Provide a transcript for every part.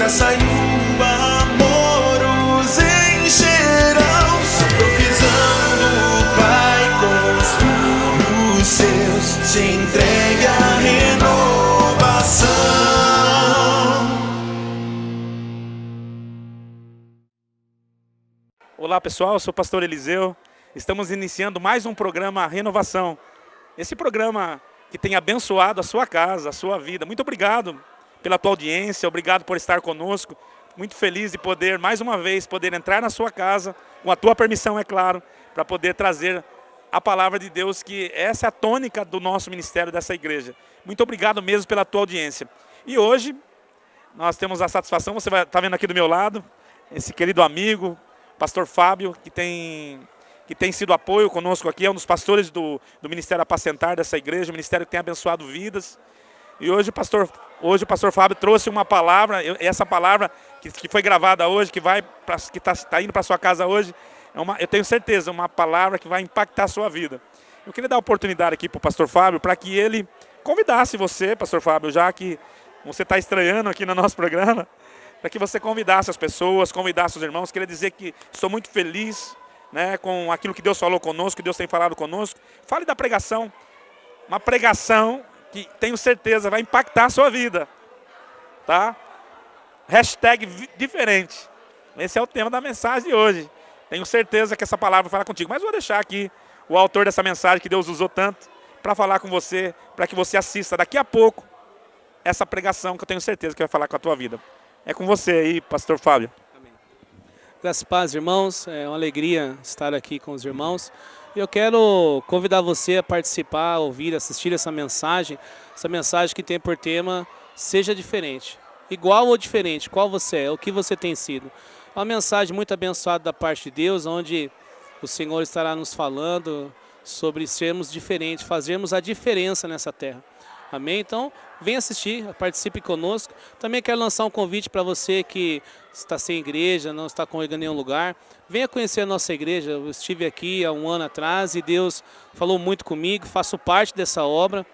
graça e o amor os encherão. A provisão do Pai com os seus se entregue à renovação. Olá pessoal, eu sou o pastor Eliseu. Estamos iniciando mais um programa Renovação. Esse programa que tem abençoado a sua casa, a sua vida. Muito obrigado pela tua audiência, obrigado por estar conosco. Muito feliz de poder, mais uma vez, poder entrar na sua casa, com a tua permissão, é claro, para poder trazer a palavra de Deus, que essa é a tônica do nosso ministério, dessa igreja. Muito obrigado mesmo pela tua audiência. E hoje, nós temos a satisfação, você vai estar vendo aqui do meu lado, esse querido amigo, pastor Fábio, que tem sido apoio conosco aqui, é um dos pastores do Ministério Apacentar dessa igreja, um ministério que tem abençoado vidas. E hoje o pastor Fábio trouxe uma palavra, essa palavra que foi gravada hoje, que está indo para a sua casa hoje, eu tenho certeza, uma palavra que vai impactar a sua vida. Eu queria dar a oportunidade aqui para o pastor Fábio, para que ele convidasse você, pastor Fábio, já que você está estreando aqui no nosso programa, para que você convidasse as pessoas, convidasse os irmãos. Queria dizer que estou muito feliz, né, com aquilo que Deus falou conosco, que Deus tem falado conosco. Fale da pregação, uma pregação que tenho certeza vai impactar a sua vida, tá? Hashtag diferente. Esse é o tema da mensagem de hoje. Tenho certeza que essa palavra vai falar contigo, mas vou deixar aqui o autor dessa mensagem que Deus usou tanto para falar com você, para que você assista daqui a pouco essa pregação que eu tenho certeza que vai falar com a tua vida. É com você aí, pastor Fábio. Amém. Graças e paz, irmãos. É uma alegria estar aqui com os irmãos. Eu quero convidar você a participar, a ouvir, assistir essa mensagem que tem por tema Seja Diferente. Igual ou diferente, qual você é, o que você tem sido. É uma mensagem muito abençoada da parte de Deus, onde o Senhor estará nos falando sobre sermos diferentes, fazermos a diferença nessa terra. Amém? Então, venha assistir, participe conosco. Também quero lançar um convite para você que está sem igreja, não está congregando em nenhum lugar. Venha conhecer a nossa igreja. Eu estive aqui há um ano atrás e Deus falou muito comigo, faço parte dessa obra.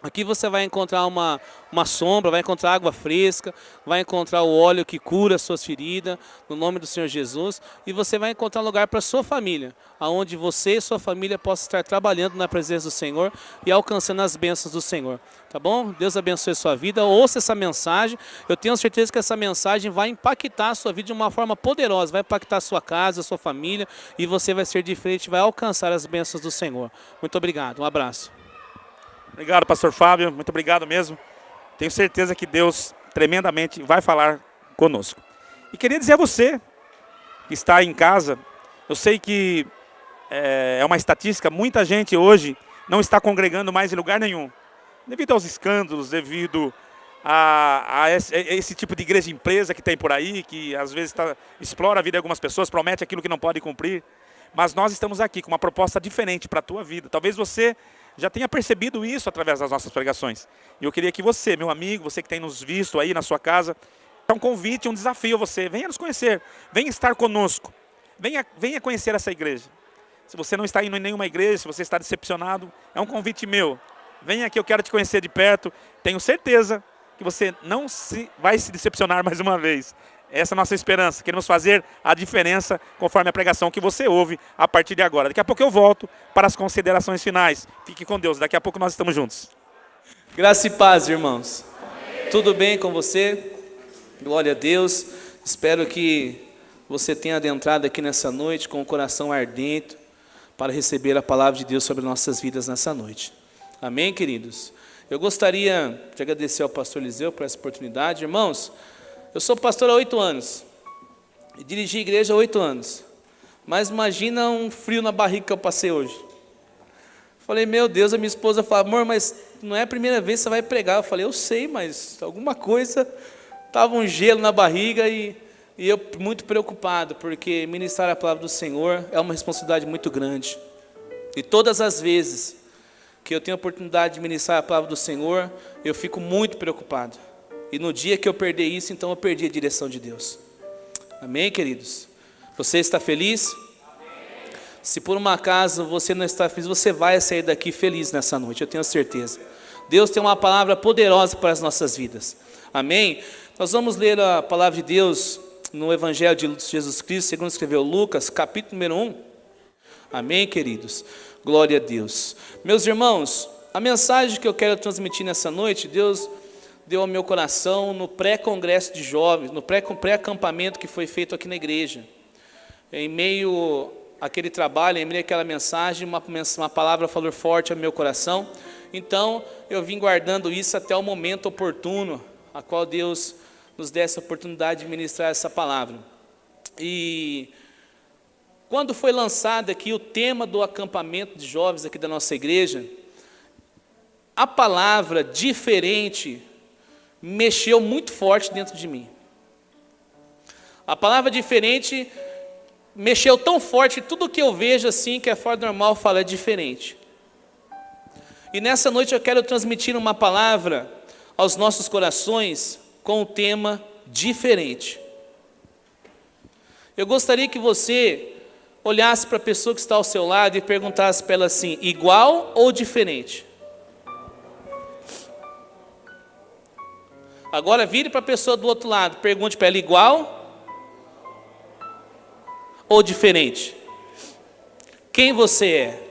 Aqui você vai encontrar uma sombra, vai encontrar água fresca, vai encontrar o óleo que cura as suas feridas, no nome do Senhor Jesus. E você vai encontrar um lugar para a sua família, onde você e sua família possam estar trabalhando na presença do Senhor e alcançando as bênçãos do Senhor. Tá bom? Deus abençoe a sua vida, ouça essa mensagem. Eu tenho certeza que essa mensagem vai impactar a sua vida de uma forma poderosa, vai impactar a sua casa, a sua família, e você vai ser diferente, vai alcançar as bênçãos do Senhor. Muito obrigado, um abraço. Obrigado, pastor Fábio, muito obrigado mesmo. Tenho certeza que Deus tremendamente vai falar conosco. E queria dizer a você que está em casa, eu sei que é uma estatística, muita gente hoje não está congregando mais em lugar nenhum, devido aos escândalos, devido a esse tipo de igreja empresa que tem por aí, que às vezes explora a vida de algumas pessoas, promete aquilo que não pode cumprir. Mas nós estamos aqui com uma proposta diferente para a tua vida. Talvez você já tenha percebido isso através das nossas pregações. E eu queria que você, meu amigo, você que tem nos visto aí na sua casa, é um convite, um desafio a você. Venha nos conhecer, venha estar conosco, venha conhecer essa igreja. Se você não está indo em nenhuma igreja, se você está decepcionado, é um convite meu. Venha aqui, eu quero te conhecer de perto. Tenho certeza que você não vai se decepcionar mais uma vez. Essa é a nossa esperança. Queremos fazer a diferença conforme a pregação que você ouve a partir de agora. Daqui a pouco eu volto para as considerações finais. Fique com Deus. Daqui a pouco nós estamos juntos. Graça e paz, irmãos. Tudo bem com você? Glória a Deus. Espero que você tenha adentrado aqui nessa noite com o coração ardente para receber a palavra de Deus sobre nossas vidas nessa noite. Amém, queridos? Eu gostaria de agradecer ao pastor Eliseu por essa oportunidade. Irmãos, eu sou pastor há 8 anos e dirigi a igreja há 8 anos. Mas imagina um frio na barriga que eu passei hoje. Falei, meu Deus, a minha esposa falou, amor, mas não é a primeira vez que você vai pregar. Eu falei, eu sei, mas alguma coisa, estava um gelo na barriga e eu muito preocupado, porque ministrar a palavra do Senhor é uma responsabilidade muito grande. E todas as vezes que eu tenho a oportunidade de ministrar a palavra do Senhor, eu fico muito preocupado. E no dia que eu perder isso, então eu perdi a direção de Deus. Amém, queridos? Você está feliz? Amém. Se por um acaso você não está feliz, você vai sair daqui feliz nessa noite, eu tenho certeza. Deus tem uma palavra poderosa para as nossas vidas. Amém? Nós vamos ler a palavra de Deus no Evangelho de Jesus Cristo, segundo escreveu Lucas, capítulo número 1. Amém, queridos? Glória a Deus. Meus irmãos, a mensagem que eu quero transmitir nessa noite, Deus deu ao meu coração no pré-congresso de jovens, no pré-acampamento que foi feito aqui na igreja. Em meio àquele trabalho, em meio àquela mensagem, uma palavra falou forte ao meu coração. Então, eu vim guardando isso até o momento oportuno, a qual Deus nos desse a oportunidade de ministrar essa palavra. E quando foi lançado aqui o tema do acampamento de jovens aqui da nossa igreja, a palavra diferente mexeu muito forte dentro de mim. A palavra diferente mexeu tão forte que tudo que eu vejo assim, que é fora do normal, fala é diferente. E nessa noite eu quero transmitir uma palavra aos nossos corações com o tema diferente. Eu gostaria que você olhasse para a pessoa que está ao seu lado e perguntasse para ela assim: igual ou diferente? Agora vire para a pessoa do outro lado, pergunte para ela: igual ou diferente? Quem você é?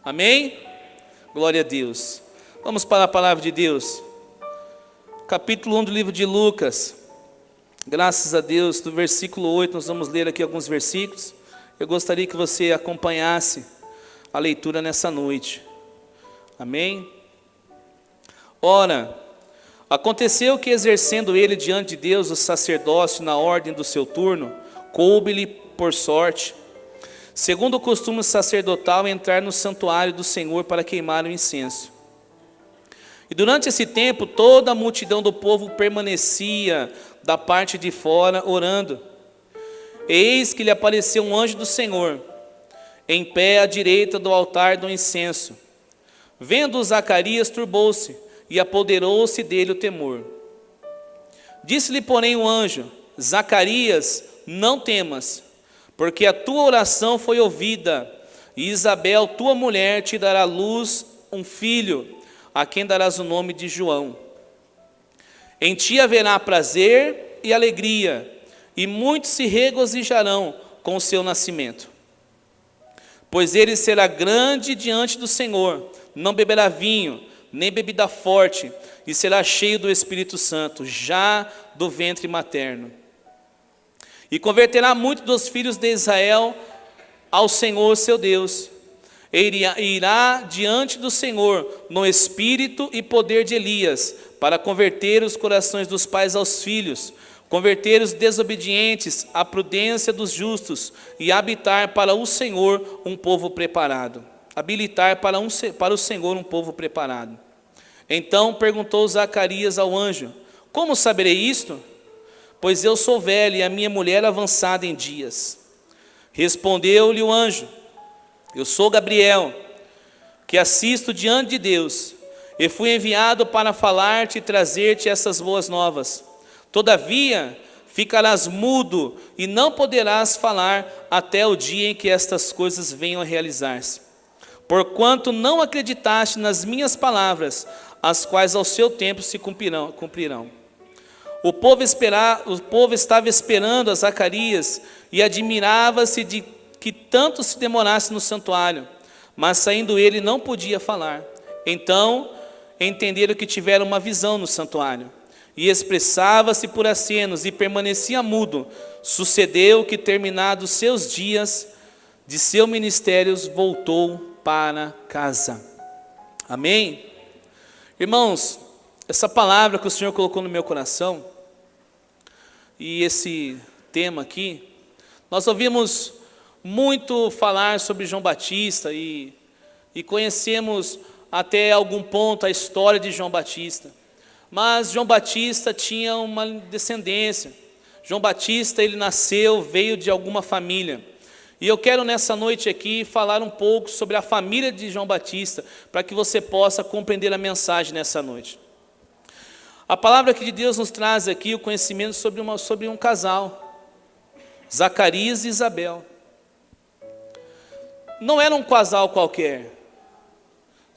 Amém? Glória a Deus. Vamos para a palavra de Deus. Capítulo 1 do livro de Lucas. Graças a Deus, do versículo 8, nós vamos ler aqui alguns versículos. Eu gostaria que você acompanhasse a leitura nessa noite. Amém? Ora, aconteceu que, exercendo ele diante de Deus o sacerdócio na ordem do seu turno, coube-lhe por sorte, segundo o costume sacerdotal, entrar no santuário do Senhor para queimar o incenso. E durante esse tempo, toda a multidão do povo permanecia da parte de fora, orando. Eis que lhe apareceu um anjo do Senhor, em pé à direita do altar do incenso. Vendo Zacarias, turbou-se, e apoderou-se dele o temor. Disse-lhe, porém, o anjo: Zacarias, não temas, porque a tua oração foi ouvida, e Isabel, tua mulher, te dará à luz um filho, a quem darás o nome de João. Em ti haverá prazer e alegria, e muitos se regozijarão com o seu nascimento. Pois ele será grande diante do Senhor, não beberá vinho, nem bebida forte, e será cheio do Espírito Santo, já do ventre materno. E converterá muito dos filhos de Israel ao Senhor seu Deus. Ele irá diante do Senhor no espírito e poder de Elias, para converter os corações dos pais aos filhos, converter os desobedientes à prudência dos justos, e habitar para o Senhor um povo preparado. Habilitar para o Senhor um povo preparado. Então perguntou Zacarias ao anjo: como saberei isto? Pois eu sou velho e a minha mulher avançada em dias. Respondeu-lhe o anjo: eu sou Gabriel, que assisto diante de Deus, e fui enviado para falar-te e trazer-te essas boas novas. Todavia, ficarás mudo e não poderás falar até o dia em que estas coisas venham a realizar-se. Porquanto não acreditaste nas minhas palavras, as quais ao seu tempo se cumprirão. O povo estava esperando a Zacarias e admirava-se de que tanto se demorasse no santuário, mas saindo ele não podia falar. Então entenderam que tiveram uma visão no santuário, e expressava-se por acenos e permanecia mudo. Sucedeu que, terminados seus dias de seu ministério, voltou para casa. Amém? Irmãos, essa palavra que o Senhor colocou no meu coração, e esse tema aqui, nós ouvimos muito falar sobre João Batista e conhecemos até algum ponto a história de João Batista. Mas João Batista tinha uma descendência. João Batista, ele veio de alguma família. E eu quero nessa noite aqui falar um pouco sobre a família de João Batista, para que você possa compreender a mensagem nessa noite. A palavra que de Deus nos traz aqui o conhecimento sobre um casal, Zacarias e Isabel. Não era um casal qualquer.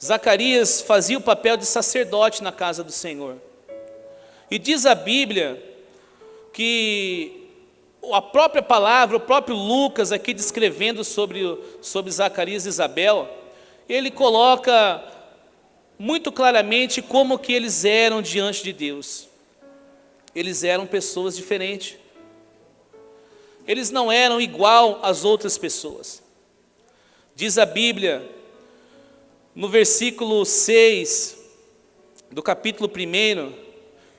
Zacarias fazia o papel de sacerdote na casa do Senhor. E diz a Bíblia que a própria palavra, o próprio Lucas aqui descrevendo sobre Zacarias e Isabel, ele coloca muito claramente como que eles eram diante de Deus. Eles eram pessoas diferentes. Eles não eram igual às outras pessoas. Diz a Bíblia, no versículo 6 do capítulo 1,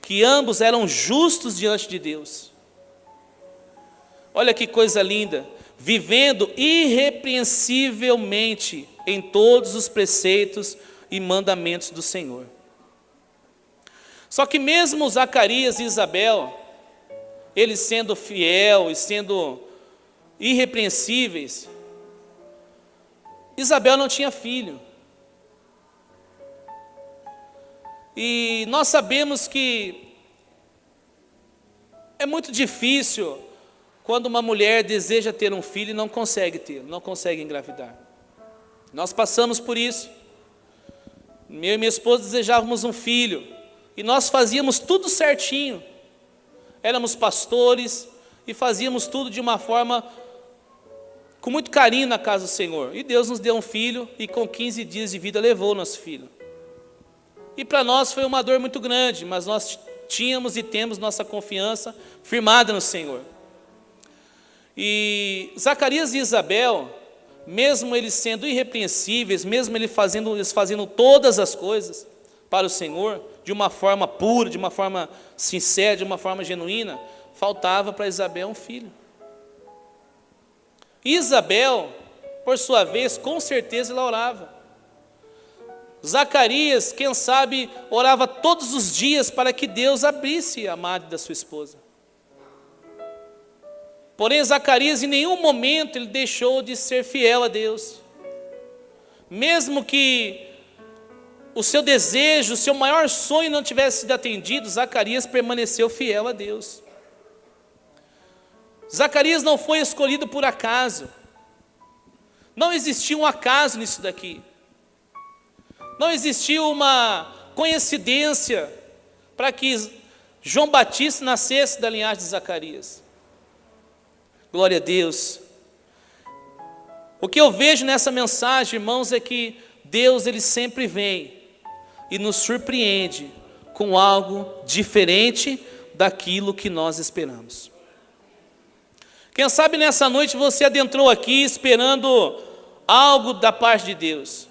que ambos eram justos diante de Deus. Olha que coisa linda, vivendo irrepreensivelmente em todos os preceitos e mandamentos do Senhor. Só que mesmo Zacarias e Isabel, eles sendo fiel e sendo irrepreensíveis, Isabel não tinha filho. E nós sabemos que é muito difícil quando uma mulher deseja ter um filho e não consegue ter, não consegue engravidar. Nós passamos por isso. Eu e minha esposa desejávamos um filho e nós fazíamos tudo certinho. Éramos pastores e fazíamos tudo de uma forma com muito carinho na casa do Senhor. E Deus nos deu um filho e com 15 dias de vida levou o nosso filho. E para nós foi uma dor muito grande, mas nós tínhamos e temos nossa confiança firmada no Senhor. E Zacarias e Isabel, mesmo eles sendo irrepreensíveis, mesmo eles fazendo todas as coisas para o Senhor, de uma forma pura, de uma forma sincera, de uma forma genuína, faltava para Isabel um filho. E Isabel, por sua vez, com certeza ela orava. Zacarias, quem sabe, orava todos os dias para que Deus abrisse a madre da sua esposa. Porém, Zacarias em nenhum momento ele deixou de ser fiel a Deus. Mesmo que o seu desejo, o seu maior sonho não tivesse sido atendido, Zacarias permaneceu fiel a Deus. Zacarias não foi escolhido por acaso. Não existiu um acaso nisso daqui. Não existiu uma coincidência para que João Batista nascesse da linhagem de Zacarias. Glória a Deus. O que eu vejo nessa mensagem, irmãos, é que Deus ele sempre vem e nos surpreende com algo diferente daquilo que nós esperamos. Quem sabe nessa noite você adentrou aqui esperando algo da parte de Deus.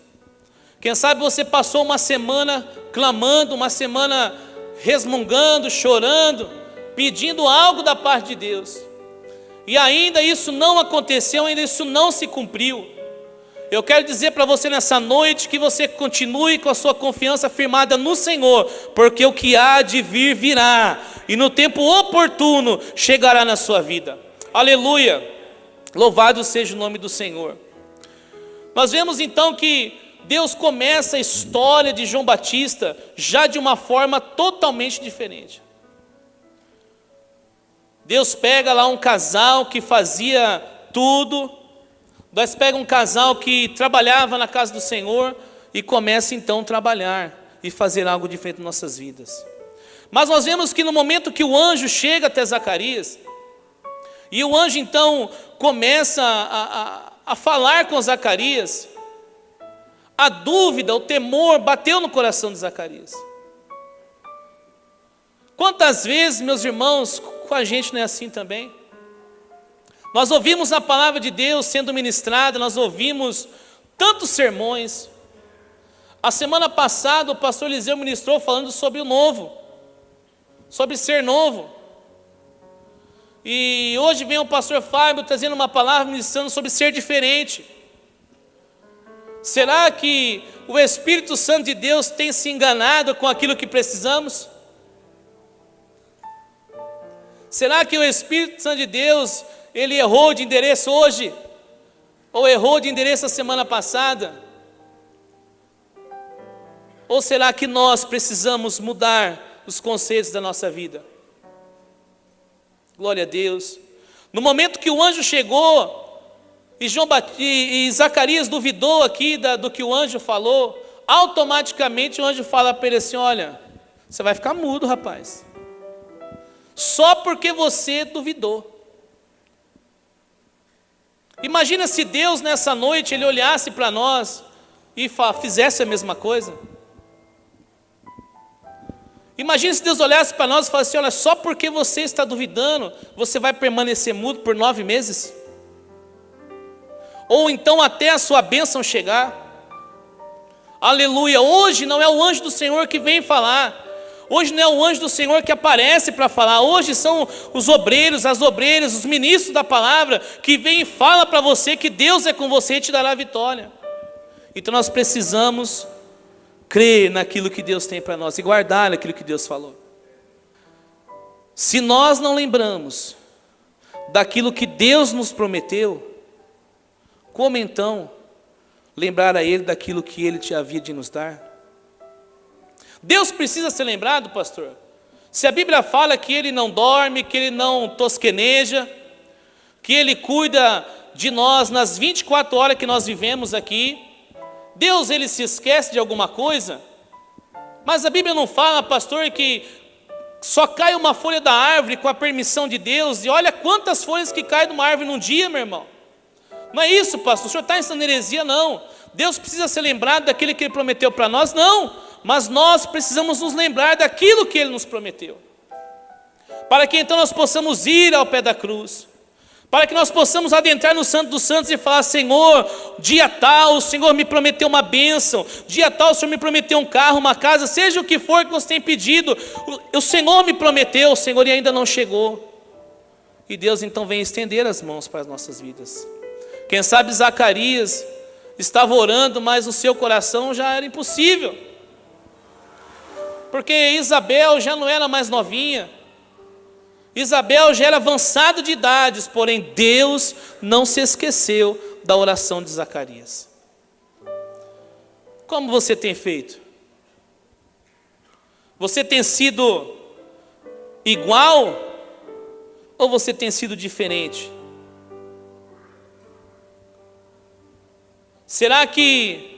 Quem sabe você passou uma semana clamando, uma semana resmungando, chorando, pedindo algo da parte de Deus. E ainda isso não aconteceu, ainda isso não se cumpriu. Eu quero dizer para você nessa noite que você continue com a sua confiança firmada no Senhor, porque o que há de vir virá, e no tempo oportuno chegará na sua vida. Aleluia! Louvado seja o nome do Senhor. Nós vemos então que Deus começa a história de João Batista já de uma forma totalmente diferente. Deus pega lá um casal que fazia tudo, Deus pega um casal que trabalhava na casa do Senhor e começa então a trabalhar e fazer algo diferente em nossas vidas. Mas nós vemos que no momento que o anjo chega até Zacarias, e o anjo então começa a falar com Zacarias, a dúvida, o temor bateu no coração de Zacarias. Quantas vezes, meus irmãos, com a gente não é assim também? Nós ouvimos a palavra de Deus sendo ministrada, nós ouvimos tantos sermões. A semana passada o pastor Eliseu ministrou falando sobre o novo, sobre ser novo. E hoje vem o pastor Fábio trazendo uma palavra ministrando sobre ser diferente. Será que o Espírito Santo de Deus tem se enganado com aquilo que precisamos? Será que o Espírito Santo de Deus, ele errou de endereço hoje? Ou errou de endereço a semana passada? Ou será que nós precisamos mudar os conceitos da nossa vida? Glória a Deus. No momento que o anjo chegou, e Zacarias duvidou aqui do que o anjo falou, automaticamente o anjo fala para ele assim: olha, você vai ficar mudo, rapaz. só porque você duvidou. Imagina se Deus nessa noite, Ele olhasse para nós e fizesse a mesma coisa. Imagina se Deus olhasse para nós e falasse assim: olha, só porque você está duvidando, você vai permanecer mudo por 9 meses? Ou então até a sua bênção chegar? Aleluia! Hoje não é o anjo do Senhor que vem falar. Hoje não é o anjo do Senhor que aparece para falar. Hoje são os obreiros, as obreiras, os ministros da palavra que vêm e falam para você que Deus é com você e te dará a vitória. Então nós precisamos crer naquilo que Deus tem para nós e guardar aquilo que Deus falou. Se nós não lembramos daquilo que Deus nos prometeu, como então lembrar a Ele daquilo que Ele te havia de nos dar? Deus precisa ser lembrado, pastor? Se a Bíblia fala que Ele não dorme, que Ele não tosqueneja, que Ele cuida de nós nas 24 horas que nós vivemos aqui, Deus, Ele se esquece de alguma coisa? Mas a Bíblia não fala, pastor, que só cai uma folha da árvore com a permissão de Deus, e olha quantas folhas que caem de uma árvore num dia, meu irmão. Não é isso, pastor, o senhor está ensinando heresia? Não. Deus precisa ser lembrado daquilo que Ele prometeu para nós? Não. Mas nós precisamos nos lembrar daquilo que Ele nos prometeu, para que então nós possamos ir ao pé da cruz, para que nós possamos adentrar no Santo dos Santos e falar: Senhor, dia tal, o Senhor me prometeu uma bênção, dia tal o Senhor me prometeu um carro, uma casa, seja o que for que você tem pedido, o Senhor me prometeu, o Senhor ainda não chegou. E Deus então vem estender as mãos para as nossas vidas. Quem sabe Zacarias estava orando, mas o seu coração já era impossível, porque Isabel já não era mais novinha, Isabel já era avançada de idades, porém Deus não se esqueceu da oração de Zacarias. Como você tem feito? Você tem sido igual ou você tem sido diferente? Será que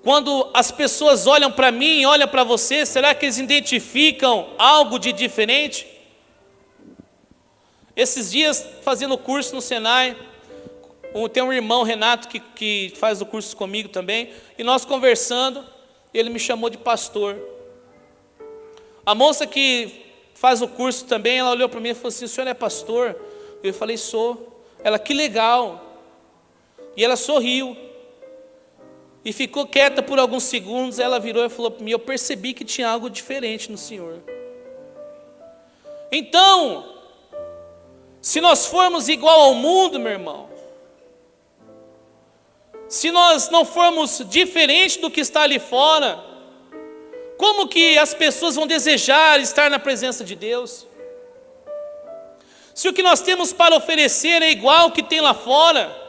quando as pessoas olham para mim, olham para você, será que eles identificam algo de diferente? Esses dias, fazendo curso no Senai, tem um irmão, Renato, que faz o curso comigo também, e nós conversando, ele me chamou de pastor. A moça que faz o curso também, ela olhou para mim e falou assim: o senhor é pastor? Eu falei: sou. Ela: que legal. E ela sorriu. E ficou quieta por alguns segundos. Ela virou e falou para mim: eu percebi que tinha algo diferente no senhor. Então, se nós formos igual ao mundo, meu irmão, se nós não formos diferente do que está ali fora, como que as pessoas vão desejar estar na presença de Deus? Se o que nós temos para oferecer é igual ao que tem lá fora,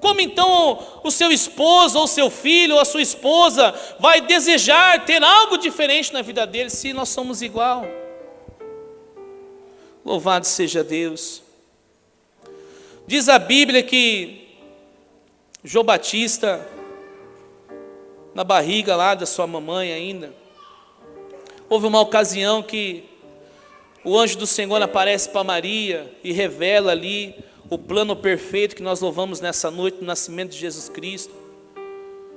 como então o seu esposo, ou seu filho, ou a sua esposa vai desejar ter algo diferente na vida dele, se nós somos igual? Louvado seja Deus. Diz a Bíblia que João Batista, na barriga lá da sua mamãe ainda, houve uma ocasião que o anjo do Senhor aparece para Maria e revela ali o plano perfeito que nós louvamos nessa noite, no nascimento de Jesus Cristo.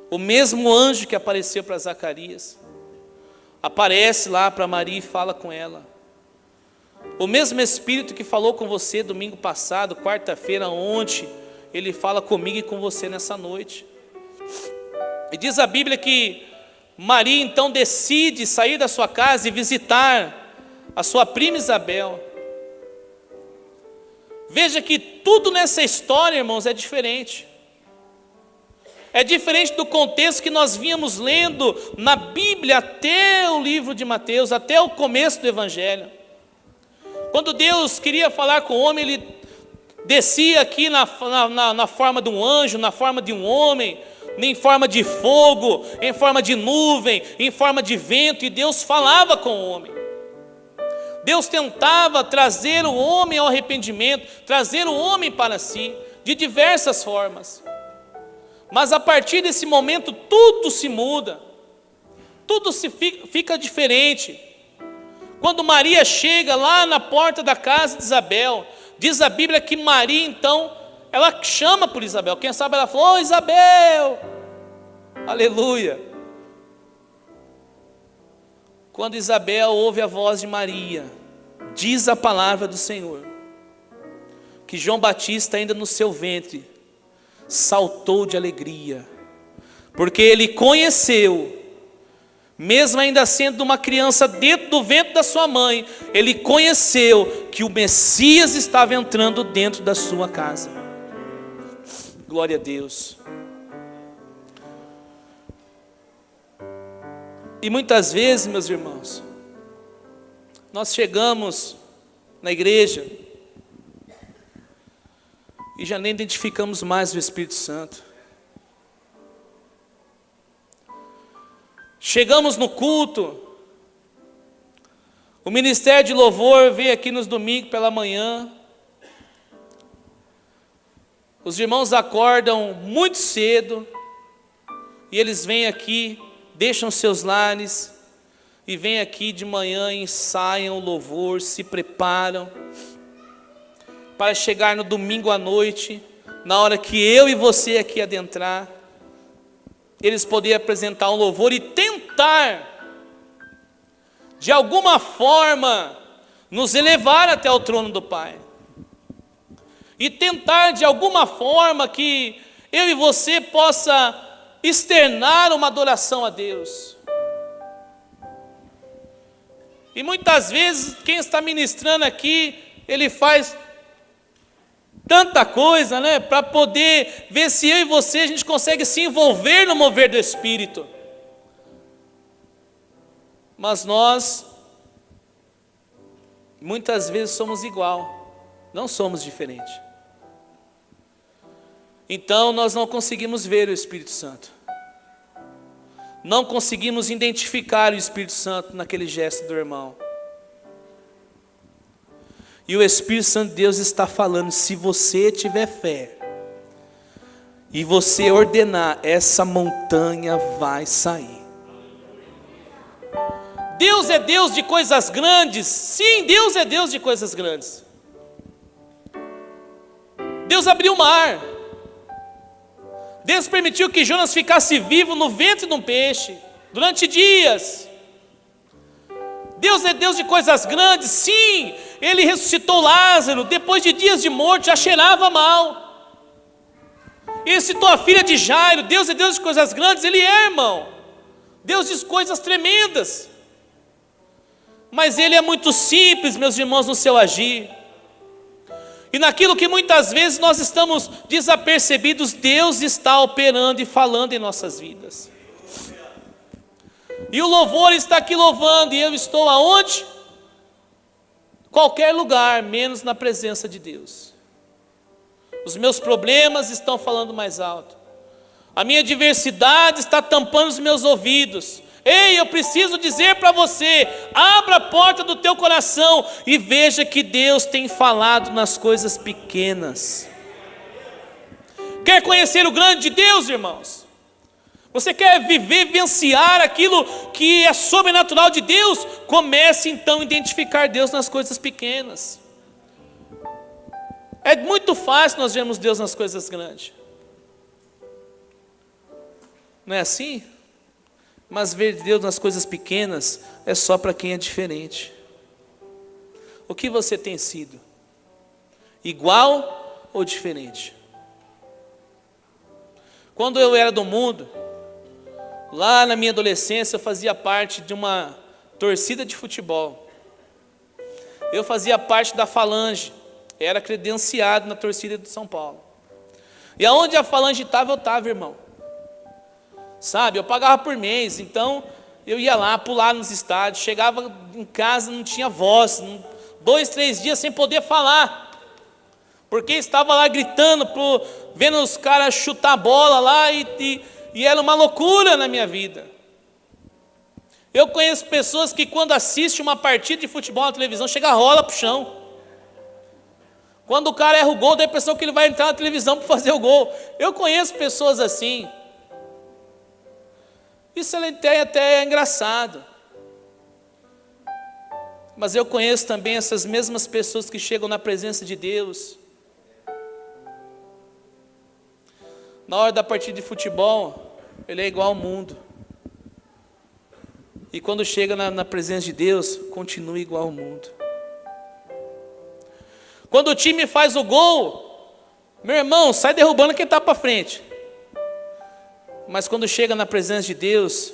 O mesmo anjo que apareceu para Zacarias, aparece lá para Maria e fala com ela. O mesmo Espírito que falou com você domingo passado, quarta-feira, ontem, ele fala comigo e com você nessa noite. E diz a Bíblia que Maria então decide sair da sua casa e visitar a sua prima Isabel. Veja que tudo nessa história, irmãos, é diferente. É diferente do contexto que nós vínhamos lendo na Bíblia até o livro de Mateus, até o começo do Evangelho. Quando Deus queria falar com o homem, Ele descia aqui na forma de um anjo, na forma de um homem, em forma de fogo, em forma de nuvem, em forma de vento, e Deus falava com o homem. Deus tentava trazer o homem ao arrependimento, trazer o homem para si, de diversas formas. Mas a partir desse momento, tudo se muda, tudo fica diferente. Quando Maria chega lá na porta da casa de Isabel, diz a Bíblia que Maria, então, ela chama por Isabel. Quem sabe ela falou: ô Isabel, aleluia. Quando Isabel ouve a voz de Maria, diz a palavra do Senhor, que João Batista, ainda no seu ventre, saltou de alegria, porque ele conheceu, mesmo ainda sendo uma criança dentro do ventre da sua mãe, ele conheceu que o Messias estava entrando dentro da sua casa. Glória a Deus. E muitas vezes, meus irmãos, nós chegamos na igreja e já nem identificamos mais o Espírito Santo. Chegamos no culto, o ministério de louvor vem aqui nos domingos pela manhã, os irmãos acordam muito cedo, e eles vêm aqui, deixam seus lares, e vêm aqui de manhã, ensaiam o louvor, se preparam, para chegar no domingo à noite, na hora que eu e você aqui adentrar, eles poderem apresentar um louvor e tentar, de alguma forma, nos elevar até o trono do Pai. E tentar, de alguma forma, que eu e você possa externar uma adoração a Deus. E muitas vezes, quem está ministrando aqui, ele faz tanta coisa, né, para poder ver se eu e você a gente consegue se envolver no mover do Espírito. Mas nós muitas vezes somos igual, não somos diferentes. Então nós não conseguimos ver o Espírito Santo. Não conseguimos identificar o Espírito Santo naquele gesto do irmão. E o Espírito Santo de Deus está falando: se você tiver fé e você ordenar, essa montanha vai sair. Deus é Deus de coisas grandes. Sim, Deus é Deus de coisas grandes. Deus abriu o mar. Deus permitiu que Jonas ficasse vivo no ventre de um peixe durante dias. Deus é Deus de coisas grandes. Sim, Ele ressuscitou Lázaro, depois de dias de morte, já cheirava mal. Ele ressuscitou a filha de Jairo. Deus é Deus de coisas grandes. Ele é, irmão, Deus diz coisas tremendas. Mas Ele é muito simples, meus irmãos, no seu agir. E naquilo que muitas vezes nós estamos desapercebidos, Deus está operando e falando em nossas vidas. E o louvor está aqui louvando, e eu estou aonde? Qualquer lugar, menos na presença de Deus. Os meus problemas estão falando mais alto. A minha adversidade está tampando os meus ouvidos. Ei, eu preciso dizer para você: abra a porta do teu coração e veja que Deus tem falado nas coisas pequenas. Quer conhecer o grande de Deus, irmãos? Você quer vivenciar aquilo que é sobrenatural de Deus? Comece então a identificar Deus nas coisas pequenas. É muito fácil nós vermos Deus nas coisas grandes. Não é assim? Mas ver Deus nas coisas pequenas é só para quem é diferente. O que você tem sido? Igual ou diferente? Quando eu era do mundo, lá na minha adolescência, eu fazia parte de uma torcida de futebol. Eu fazia parte da Falange, era credenciado na torcida de São Paulo. E aonde a Falange estava, eu estava, irmão. Sabe, eu pagava por mês, então eu ia lá, pular nos estádios, chegava em casa, não tinha voz, 2, 3 dias sem poder falar, porque estava lá gritando, vendo os caras chutar a bola lá, e era uma loucura na minha vida. Eu conheço pessoas que quando assistem uma partida de futebol na televisão, chega a rola para o chão. Quando o cara erra o gol, dá a impressão que ele vai entrar na televisão para fazer o gol. Eu conheço pessoas assim. Isso até é engraçado. Mas eu conheço também essas mesmas pessoas que chegam na presença de Deus. Na hora da partida de futebol, ele é igual ao mundo. E quando chega na presença de Deus, continua igual ao mundo. Quando o time faz o gol, meu irmão, sai derrubando quem está para frente. Mas quando chega na presença de Deus,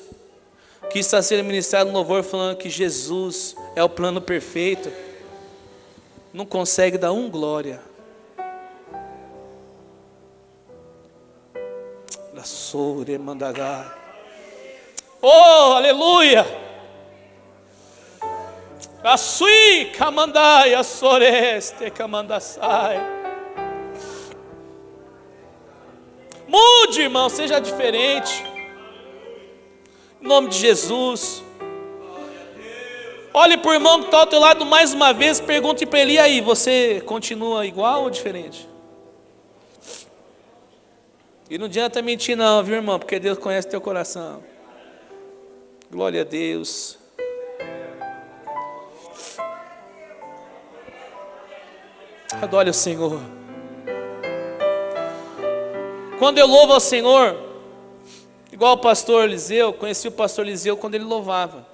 que está sendo ministrado no louvor falando que Jesus é o plano perfeito, não consegue dar glória. Oh, aleluia! Asui kamandai asoreste kamandasai. Mude, irmão, seja diferente. Em nome de Jesus. Olhe para o irmão que está ao teu lado mais uma vez, pergunte para ele: e aí, você continua igual ou diferente? E não adianta mentir não, viu, irmão? Porque Deus conhece teu coração. Glória a Deus. Adore o Senhor. Quando eu louvo ao Senhor, igual o pastor Eliseu, conheci o pastor Eliseu quando ele louvava.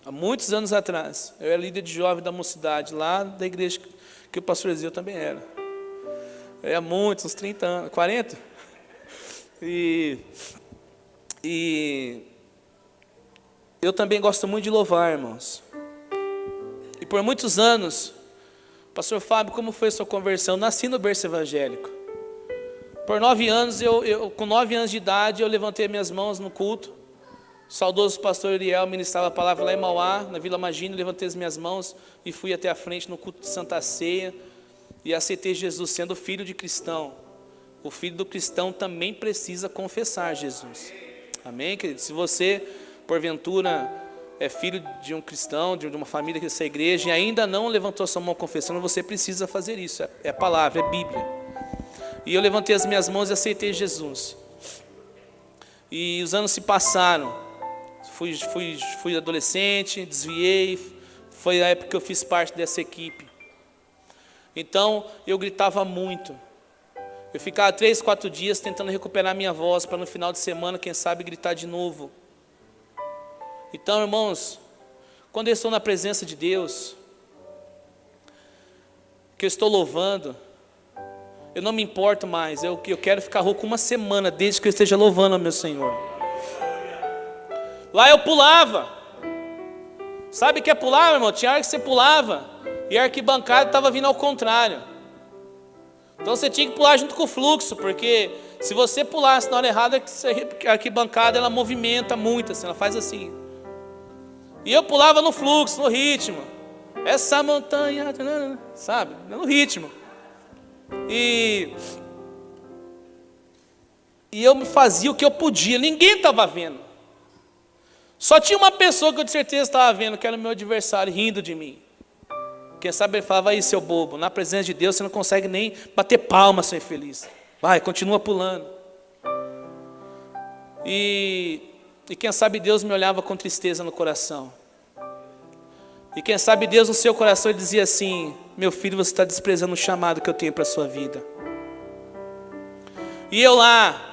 Há muitos anos atrás. Eu era líder de jovem da mocidade, lá da igreja que o pastor Eliseu também era. Há muitos, uns 30 anos, 40. E eu também gosto muito de louvar, irmãos. E por muitos anos, pastor Fábio, como foi a sua conversão? Eu nasci no berço evangélico. Por 9 anos, com 9 anos de idade, eu levantei minhas mãos no culto. O saudoso pastor Uriel ministrava a palavra lá em Mauá, na Vila Magino. Levantei as minhas mãos e fui até a frente no culto de Santa Ceia. E aceitei Jesus sendo filho de cristão. O filho do cristão também precisa confessar Jesus. Amém, querido? Se você, porventura, é filho de um cristão, de uma família dessa igreja, e ainda não levantou sua mão confessando, você precisa fazer isso. É palavra, é Bíblia. E eu levantei as minhas mãos e aceitei Jesus. E os anos se passaram. Fui adolescente, desviei. Foi a época que eu fiz parte dessa equipe. Então, eu gritava muito. Eu ficava 3, 4 dias tentando recuperar minha voz, para no final de semana, quem sabe, gritar de novo. Então, irmãos, quando eu estou na presença de Deus, que eu estou louvando, eu não me importo mais. Eu quero ficar rouco uma semana, desde que eu esteja louvando ao meu Senhor. Lá eu pulava. Sabe o que é pular, meu irmão? Tinha hora que você pulava e a arquibancada estava vindo ao contrário. Então você tinha que pular junto com o fluxo, porque se você pulasse na hora errada, a arquibancada ela movimenta muito, assim, ela faz assim. E eu pulava no fluxo, no ritmo. Essa montanha, sabe? No ritmo. E eu fazia o que eu podia, ninguém estava vendo. Só tinha uma pessoa que eu de certeza estava vendo, que era o meu adversário, rindo de mim. Quem sabe ele falava: aí, seu bobo, na presença de Deus você não consegue nem bater palma, seu infeliz. Vai, continua pulando. E quem sabe Deus me olhava com tristeza no coração. E quem sabe Deus no seu coração ele dizia assim: meu filho, você está desprezando o chamado que eu tenho para a sua vida. E eu lá.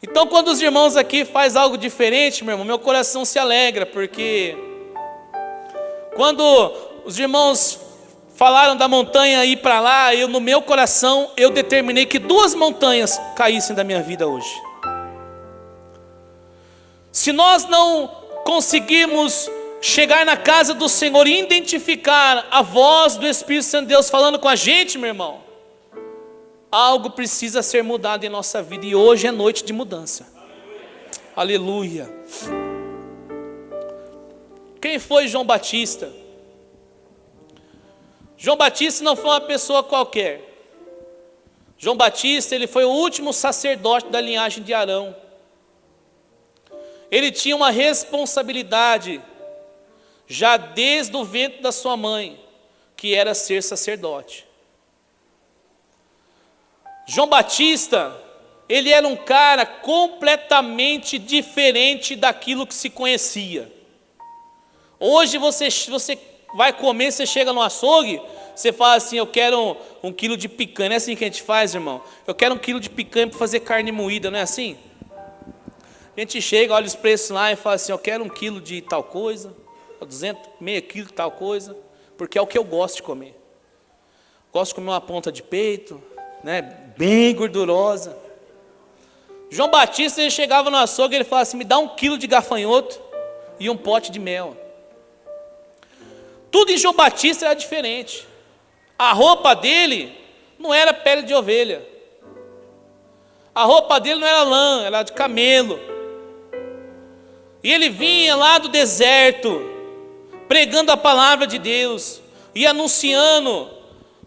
Então quando os irmãos aqui fazem algo diferente, meu irmão, meu coração se alegra, porque quando os irmãos falaram da montanha ir para lá, no meu coração, eu determinei que 2 montanhas caíssem da minha vida hoje. Se nós não conseguirmos chegar na casa do Senhor e identificar a voz do Espírito Santo de Deus falando com a gente, meu irmão, algo precisa ser mudado em nossa vida, e hoje é noite de mudança. Aleluia. Quem foi João Batista? João Batista não foi uma pessoa qualquer. João Batista, ele foi o último sacerdote da linhagem de Arão. Ele tinha uma responsabilidade, já desde o ventre da sua mãe, que era ser sacerdote. João Batista, ele era um cara completamente diferente daquilo que se conhecia. Hoje você vai comer, você chega no açougue, você fala assim, eu quero um quilo de picanha. Não é assim que a gente faz, irmão? Eu quero 1 quilo de picanha para fazer carne moída, não é assim? A gente chega, olha os preços lá e fala assim, eu quero 1 quilo de tal coisa, 200, meio quilo de tal coisa, porque é o que eu gosto de comer. Gosto de comer uma ponta de peito, né, bem gordurosa. João Batista, ele chegava no açougue, ele falava assim, me dá 1 quilo de gafanhoto e um pote de mel. Tudo em João Batista era diferente. A roupa dele não era pele de ovelha. A roupa dele não era lã, era de camelo. E ele vinha lá do deserto, pregando a palavra de Deus e anunciando,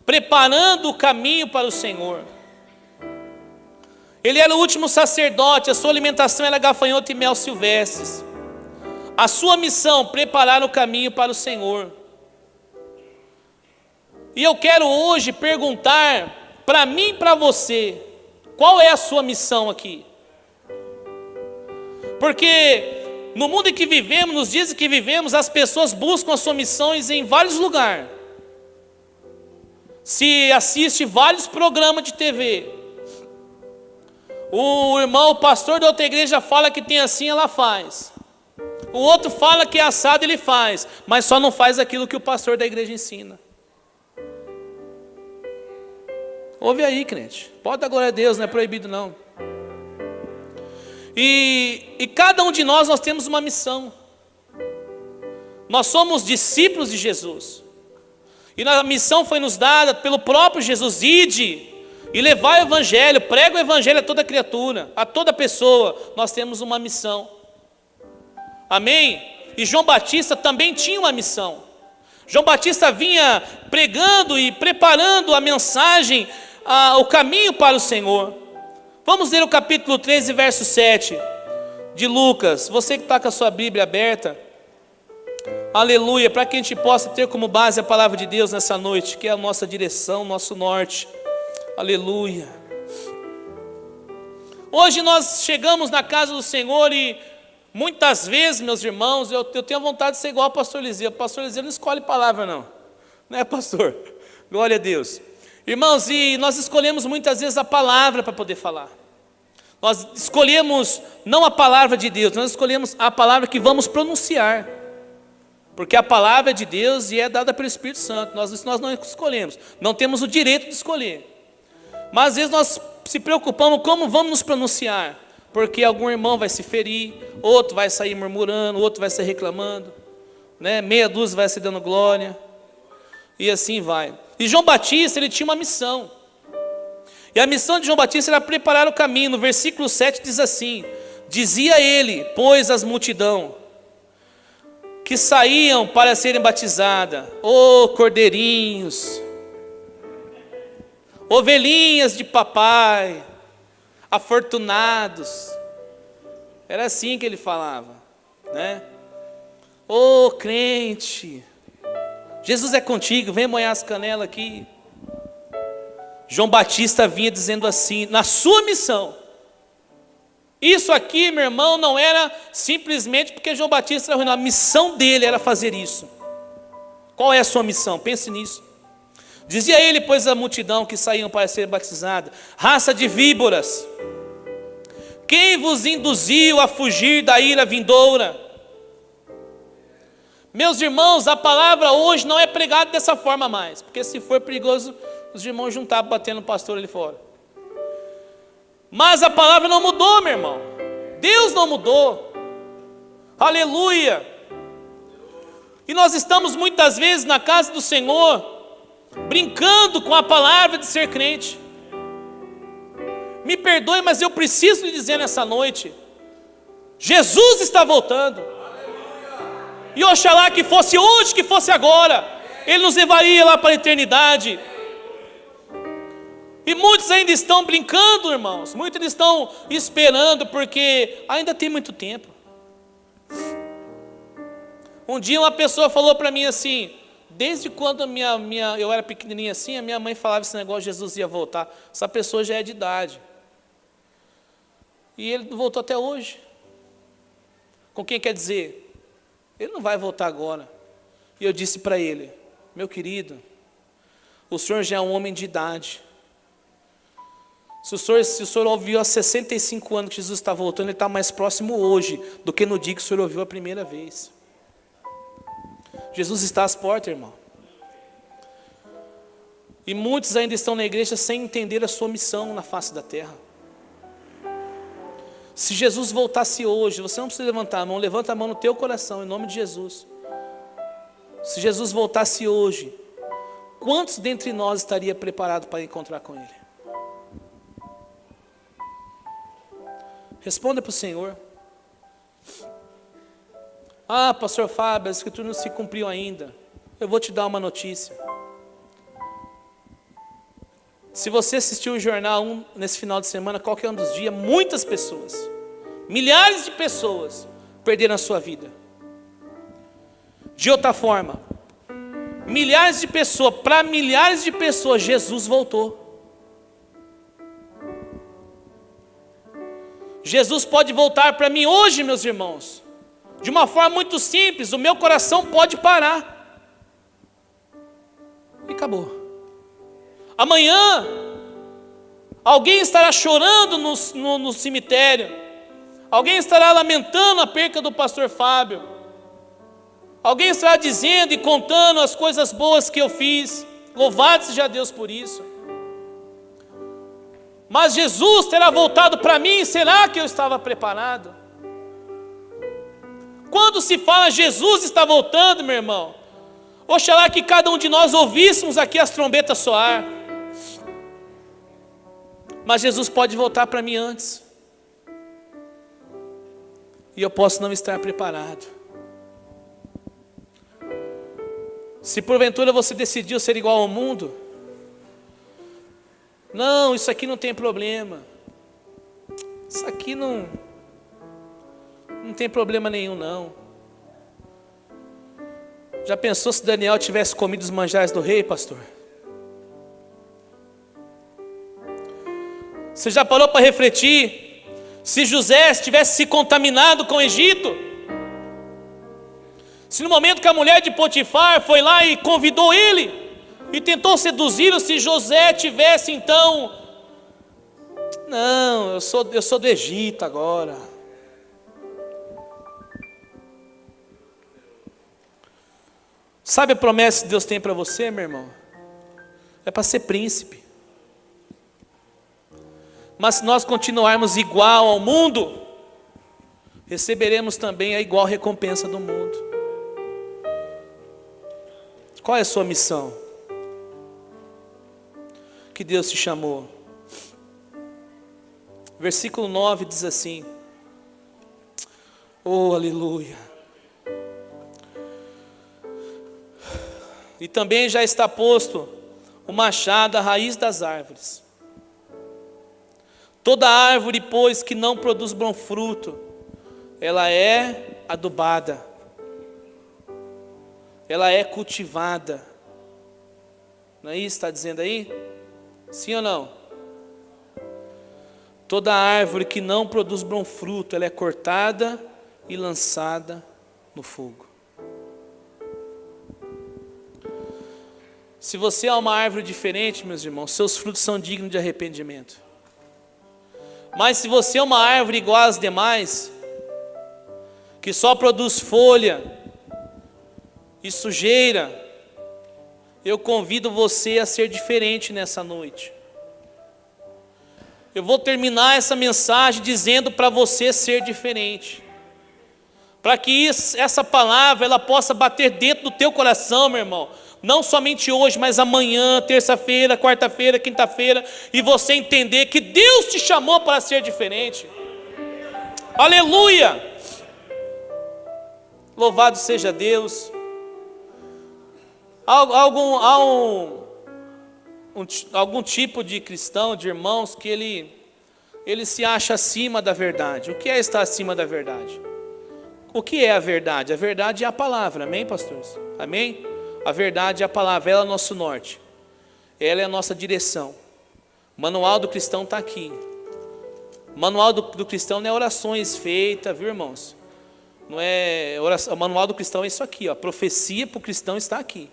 preparando o caminho para o Senhor. Ele era o último sacerdote, a sua alimentação era gafanhoto e mel silvestres. A sua missão, preparar o caminho para o Senhor. E eu quero hoje perguntar para mim e para você, qual é a sua missão aqui? Porque no mundo em que vivemos, nos dias em que vivemos, as pessoas buscam as suas missões em vários lugares. Se assiste vários programas de TV. O irmão, o pastor da outra igreja fala que tem assim, ela faz. O outro fala que é assado, ele faz. Mas só não faz aquilo que o pastor da igreja ensina. Ouve aí, crente. Pode dar glória a Deus, não é proibido não. E cada um de nós temos uma missão. Nós somos discípulos de Jesus. E a missão foi nos dada pelo próprio Jesus. Ide e levar o evangelho, prega o evangelho a toda criatura, a toda pessoa. Nós temos uma missão. Amém? E João Batista também tinha uma missão. João Batista vinha pregando e preparando a mensagem, o caminho para o Senhor. Vamos ler o capítulo 13, verso 7 de Lucas. Você que está com a sua Bíblia aberta, aleluia, para que a gente possa ter como base a palavra de Deus nessa noite, que é a nossa direção, nosso norte, aleluia. Hoje nós chegamos na casa do Senhor e muitas vezes, meus irmãos, eu tenho vontade de ser igual ao pastor Eliseu. O pastor Eliseu não escolhe palavra não, não é, pastor? Glória a Deus. Irmãos, e nós escolhemos muitas vezes a palavra para poder falar. Nós escolhemos não a palavra de Deus, nós escolhemos a palavra que vamos pronunciar. Porque a palavra é de Deus e é dada pelo Espírito Santo. Nós não escolhemos, não temos o direito de escolher. Mas às vezes nós se preocupamos como vamos nos pronunciar. Porque algum irmão vai se ferir, outro vai sair murmurando, outro vai sair reclamando, né? Meia dúzia vai se dando glória. E assim vai. E João Batista, ele tinha uma missão. E a missão de João Batista era preparar o caminho. No versículo 7 diz assim: dizia ele, pois, as multidão que saíam para serem batizadas, cordeirinhos, ovelhinhas de papai, afortunados. Era assim que ele falava, né? Crente, Jesus é contigo, vem molhar as canelas aqui. João Batista vinha dizendo assim, na sua missão. Isso aqui, meu irmão, não era simplesmente porque João Batista era ruim, a missão dele era fazer isso. Qual é a sua missão? Pense nisso. Dizia ele, pois, a multidão que saíam para ser batizada: raça de víboras, quem vos induziu a fugir da ira vindoura? Meus irmãos, a palavra hoje não é pregada dessa forma mais, porque se for perigoso, os irmãos juntavam batendo o pastor ali fora. Mas a palavra não mudou, meu irmão. Deus não mudou. Aleluia. E nós estamos muitas vezes na casa do Senhor, brincando com a palavra de ser crente. Me perdoe, mas eu preciso lhe dizer nessa noite: Jesus está voltando. E oxalá que fosse hoje, que fosse agora. Ele nos levaria lá para a eternidade. E muitos ainda estão brincando, irmãos. Muitos ainda estão esperando, porque ainda tem muito tempo. Um dia uma pessoa falou para mim assim: desde quando eu era pequenininha assim, a minha mãe falava esse negócio, Jesus ia voltar. Essa pessoa já é de idade. E ele não voltou até hoje. Com quem quer dizer? Ele não vai voltar agora. E eu disse para ele: meu querido, o senhor já é um homem de idade. Se o senhor ouviu há 65 anos que Jesus está voltando, ele está mais próximo hoje do que no dia que o senhor ouviu a primeira vez. Jesus está às portas, irmão. E muitos ainda estão na igreja sem entender a sua missão na face da terra. Se Jesus voltasse hoje, você não precisa levantar a mão, levanta a mão no teu coração, em nome de Jesus. Se Jesus voltasse hoje, quantos dentre nós estaria preparado para encontrar com Ele? Responda para o Senhor. Ah, pastor Fábio, a escritura não se cumpriu ainda. Eu vou te dar uma notícia. Se você assistiu o Jornal 1 nesse final de semana, qualquer um dos dias, muitas pessoas, milhares de pessoas perderam a sua vida. De outra forma, milhares de pessoas, para milhares de pessoas, Jesus voltou. Jesus pode voltar para mim hoje, meus irmãos. De uma forma muito simples, o meu coração pode parar. E acabou. Amanhã, alguém estará chorando no cemitério. Alguém estará lamentando a perca do pastor Fábio. Alguém estará dizendo e contando as coisas boas que eu fiz. Louvado seja Deus por isso. Mas Jesus terá voltado para mim, será que eu estava preparado? Quando se fala Jesus está voltando, meu irmão, oxalá que cada um de nós ouvíssemos aqui as trombetas soar. Mas Jesus pode voltar para mim antes. E eu posso não estar preparado. Se porventura você decidiu ser igual ao mundo, não, isso aqui não tem problema. Isso aqui não tem problema nenhum, não. Já pensou se Daniel tivesse comido os manjares do rei, pastor? Você já parou para refletir? Se José tivesse se contaminado com o Egito? Se no momento que a mulher de Potifar foi lá e convidou ele e tentou seduzi-lo, se José tivesse então, não, eu sou do Egito agora. Sabe a promessa que Deus tem para você, meu irmão? É para ser príncipe. Mas se nós continuarmos igual ao mundo, receberemos também a igual recompensa do mundo. Qual é a sua missão? Que Deus te chamou. Versículo 9 diz assim: oh, aleluia. E também já está posto o machado à raiz das árvores. Toda árvore, pois, que não produz bom fruto, ela é adubada, ela é cultivada. Não é isso que está dizendo aí? Sim ou não? Toda árvore que não produz bom fruto, ela é cortada e lançada no fogo. Se você é uma árvore diferente, meus irmãos, seus frutos são dignos de arrependimento. Mas se você é uma árvore igual às demais, que só produz folha e sujeira, eu convido você a ser diferente nessa noite. Eu vou terminar essa mensagem dizendo para você ser diferente. Para que essa palavra ela possa bater dentro do teu coração, meu irmão. Não somente hoje, mas amanhã, terça-feira, quarta-feira, quinta-feira, e você entender que Deus te chamou para ser diferente. Aleluia! Louvado seja Deus. Há algum tipo de cristão, de irmãos, que ele se acha acima da verdade. O que é estar acima da verdade? O que é a verdade? A verdade é a palavra, amém, pastores? Amém? A verdade é a palavra, ela é o nosso norte. Ela é a nossa direção. O manual do cristão está aqui. O manual do cristão não é orações feitas, viu, irmãos? Não é oração, o manual do cristão é isso aqui, ó. Profecia para o cristão está aqui.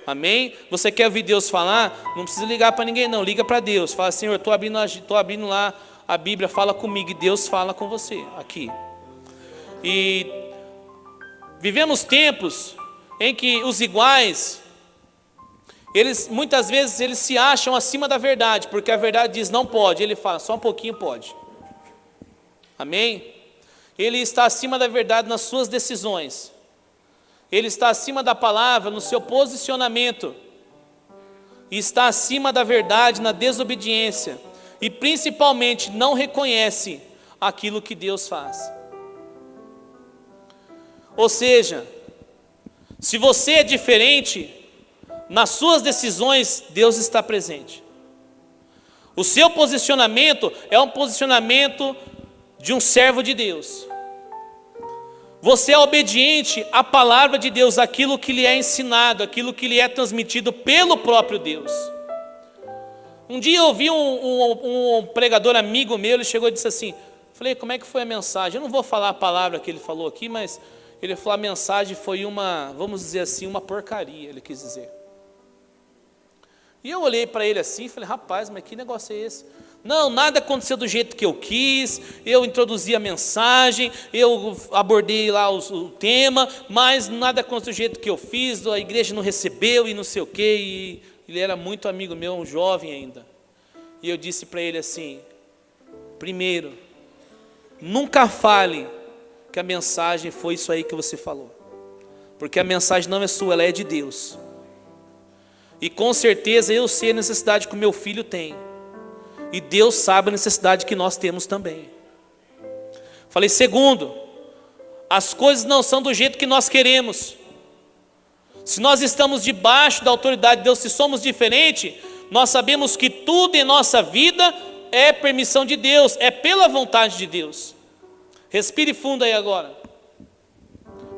Amém? Você quer ouvir Deus falar? Não precisa ligar para ninguém não, liga para Deus. Fala, Senhor, estou abrindo lá a Bíblia, fala comigo, e Deus fala com você, aqui. E vivemos tempos em que os iguais, muitas vezes eles se acham acima da verdade, porque a verdade diz não pode, ele fala, só um pouquinho pode. Amém? Ele está acima da verdade nas suas decisões. Ele está acima da palavra no seu posicionamento. E está acima da verdade na desobediência. E principalmente não reconhece aquilo que Deus faz. Ou seja, se você é diferente, nas suas decisões Deus está presente. O seu posicionamento é um posicionamento de um servo de Deus. Você é obediente à palavra de Deus, aquilo que lhe é ensinado, aquilo que lhe é transmitido pelo próprio Deus. Um dia eu ouvi um pregador amigo meu, ele chegou e disse assim, falei, como é que foi a mensagem? Eu não vou falar a palavra que ele falou aqui, mas ele falou, a mensagem foi vamos dizer assim, uma porcaria, ele quis dizer. E eu olhei para ele assim e falei, rapaz, mas que negócio é esse? Não, nada aconteceu do jeito que eu quis, eu introduzi a mensagem, eu abordei lá o tema, mas nada aconteceu do jeito que eu fiz, a igreja não recebeu e não sei o quê, e ele era muito amigo meu, um jovem ainda. E eu disse para ele assim, primeiro, nunca fale que a mensagem foi isso aí que você falou, porque a mensagem não é sua, ela é de Deus. E com certeza eu sei a necessidade que o meu filho tem. E Deus sabe a necessidade que nós temos também. Falei, segundo, as coisas não são do jeito que nós queremos. Se nós estamos debaixo da autoridade de Deus, se somos diferentes, nós sabemos que tudo em nossa vida é permissão de Deus, é pela vontade de Deus. Respire fundo aí agora.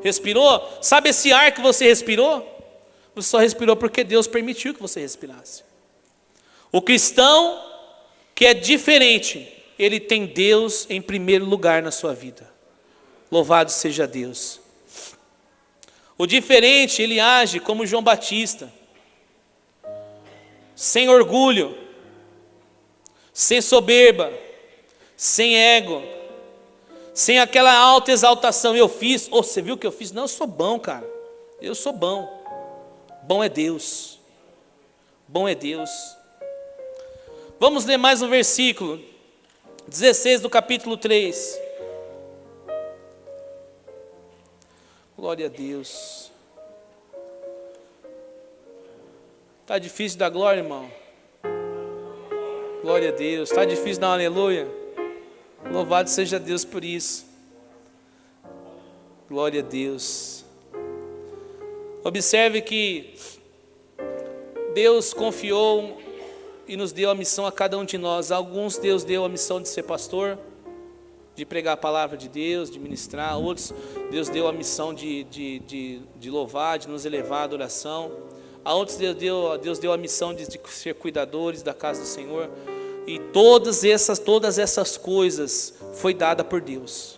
Respirou? Sabe esse ar que você respirou? Você só respirou porque Deus permitiu que você respirasse. O cristão que é diferente, ele tem Deus em primeiro lugar na sua vida. Louvado seja Deus. O diferente, ele age como João Batista, sem orgulho, sem soberba, sem ego, sem aquela alta exaltação. Eu fiz, você viu o que eu fiz? Não, eu sou bom, cara. Eu sou bom. Bom é Deus. Bom é Deus. Vamos ler mais um versículo, 16 do capítulo 3. Glória a Deus. Está difícil dar glória, irmão? Glória a Deus. Está difícil dar um aleluia? Louvado seja Deus por isso. Glória a Deus. Observe que Deus confiou e nos deu a missão a cada um de nós. Alguns Deus deu a missão de ser pastor, de pregar a palavra de Deus, de ministrar. Outros Deus deu a missão de louvar, de nos elevar à adoração. A outros Deus deu a missão de ser cuidadores da casa do Senhor. E todas essas coisas foi dada por Deus.